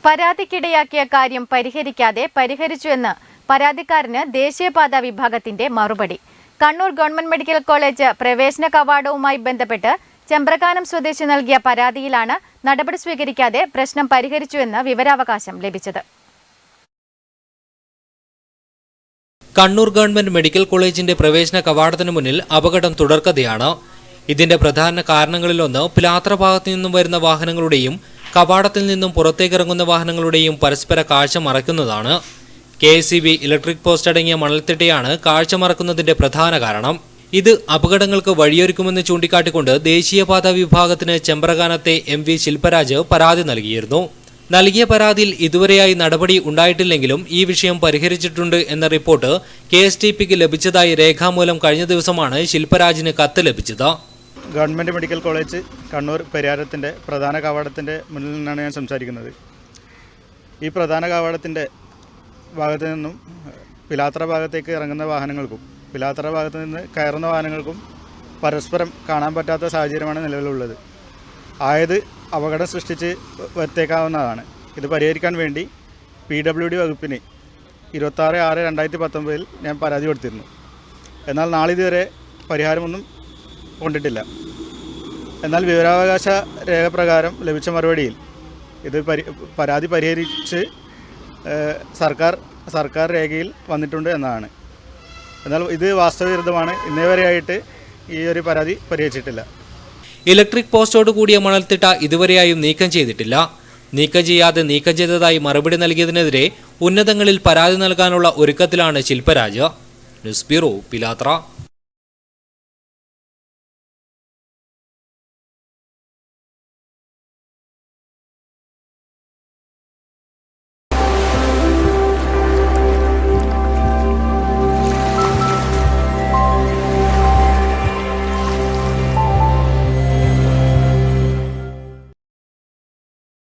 പരാതിക്കിടയാക്കിയ കാര്യം പരിഹരിച്ചുവെന്ന് പരാതിക്കാരന് ദേശീയപാത വിഭാഗത്തിന്റെ മറുപടി. കണ്ണൂർ ഗവൺമെന്റ് മെഡിക്കൽ കോളേജ് പ്രവേശന കവാടവുമായി ബന്ധപ്പെട്ട് ചെമ്പ്രക്കാനം സ്വദേശി നൽകിയ പരാതിയിലാണ് നടപടി സ്വീകരിക്കാതെ പ്രശ്നം പരിഹരിച്ചുവെന്ന് വിവരാവകാശം ലഭിച്ചത്. കണ്ണൂർ ഗവൺമെന്റ് മെഡിക്കൽ കോളേജിന്റെ പ്രവേശന കവാടത്തിന് മുന്നിൽ അപകടം തുടർക്കഥയാണ്. ഇതിന്റെ പ്രധാന കാരണങ്ങളിലൊന്ന് പിലാത്ര ഭാഗത്തു നിന്നും വരുന്ന വാഹനങ്ങളുടെയും കവാടത്തിൽ നിന്നും പുറത്തേക്കിറങ്ങുന്ന വാഹനങ്ങളുടെയും പരസ്പര കാഴ്ച മറയ്ക്കുന്നതാണ്. KSEB ഇലക്ട്രിക് പോസ്റ്റ് അടങ്ങിയ മണൽത്തിട്ടയാണ് കാഴ്ച മറക്കുന്നതിന്റെ പ്രധാന കാരണം. ഇത് അപകടങ്ങൾക്ക് വഴിയൊരുക്കുമെന്ന് ചൂണ്ടിക്കാട്ടിക്കൊണ്ട് ദേശീയപാത വിഭാഗത്തിന് ചെമ്പ്രക്കാനത്തെ MV ശിൽപരാജ് പരാതി നൽകിയിരുന്നു. നൽകിയ പരാതിയിൽ ഇതുവരെയായി നടപടി ഉണ്ടായിട്ടില്ലെങ്കിലും ഈ വിഷയം പരിഹരിച്ചിട്ടുണ്ട് എന്ന റിപ്പോർട്ട് KSTPക്ക് ലഭിച്ചതായി രേഖാമൂലം കഴിഞ്ഞ ദിവസമാണ് ശിൽപരാജിന് കത്ത് ലഭിച്ചത്. ഗവൺമെൻറ് മെഡിക്കൽ കോളേജ് കണ്ണൂർ പെരിയാരത്തിൻ്റെ പ്രധാന കവാടത്തിൻ്റെ മുന്നിൽ നിന്നാണ് ഞാൻ സംസാരിക്കുന്നത്. ഈ പ്രധാന കവാടത്തിൻ്റെ ഭാഗത്തു നിന്നും പിലാത്ര ഭാഗത്തേക്ക് ഇറങ്ങുന്ന വാഹനങ്ങൾക്കും പിലാത്ര ഭാഗത്ത് നിന്ന് കയറുന്ന വാഹനങ്ങൾക്കും പരസ്പരം കാണാൻ പറ്റാത്ത സാഹചര്യമാണ് നിലവിലുള്ളത്. ആയത് അപകടം സൃഷ്ടിച്ച് വരുത്തേക്കാവുന്നതാണ്. ഇത് പരിഹരിക്കാൻ വേണ്ടി PWD വകുപ്പിന് 26/6/2019 ഞാൻ പരാതി കൊടുത്തിരുന്നു. എന്നാൽ നാളിതുവരെ പരിഹാരമൊന്നും കൊണ്ടിട്ടില്ല. എന്നാൽ വിവരാവകാശ രേഖ പ്രകാരം ലഭിച്ച മറുപടിയിൽ ഇത് പരാതി പരിഹരിച്ച് സർക്കാർ രേഖയിൽ വന്നിട്ടുണ്ട് എന്നാണ്. എന്നാൽ ഇത് വാസ്തവവിരുദ്ധമാണ്. ഇന്നേവരെയായിട്ട് ഈ ഒരു പരാതി പരിഹരിച്ചിട്ടില്ല. ഇലക്ട്രിക് പോസ്റ്റോട് കൂടിയ മണൽത്തിട്ട ഇതുവരെയായും നീക്കം ചെയ്തിട്ടില്ല. നീക്കം ചെയ്യാതെ നീക്കം ചെയ്തതായി മറുപടി നൽകിയതിനെതിരെ ഉന്നതങ്ങളിൽ പരാതി നൽകാനുള്ള ഒരുക്കത്തിലാണ് ശിൽപരാജ്. ന്യൂസ് ബ്യൂറോ, പിലാത്ര.